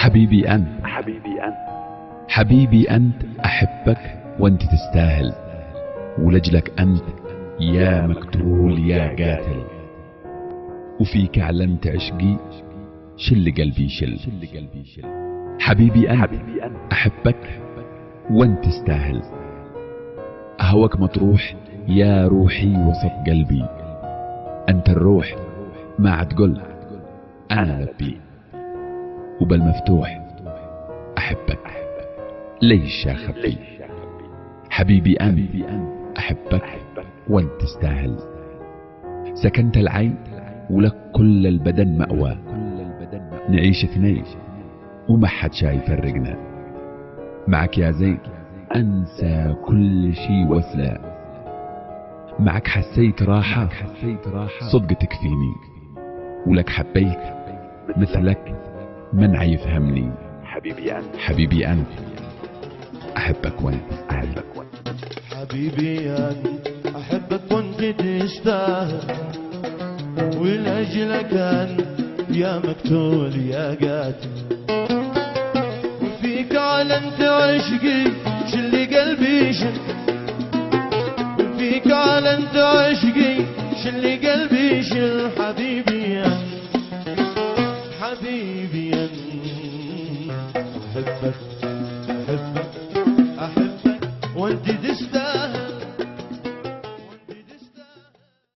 حبيبي أنت، حبيبي أنت أحبك وأنت تستاهل، ولجلك أنت يا مقتول يا قاتل، وفيك أعلنت عشقي شل قلبي شل. حبيبي أنت أحبك وأنت تستاهل، هواك مطروح يا روحي وسط قلبي، أنت الروح ما عاد قل أنا لبي، وبالمفتوح أحبك ليش أخبي. حبيبي أنت أحبك وأنت تستاهل، سكنت العين ولك كل البدن مأوى، نعيش اثنين وما حد شاي يفرقنا، معك يا زين أنسى كل شي وفلا، معك حسيت راحة صدق تكفيني، ولك حبيت مثلك منع يفهمني. حبيبي أنت أحبك وأنت حبيبي أنت أحبك وأنت تستاهل، ولأجلك أنت يا مقتول يا قاتل، وفيك أعلنت عشقي شل قلبي شل، وفيك أعلنت عشقي شل قلبي شل. حبيبي أنت حبيبي أنت أحبك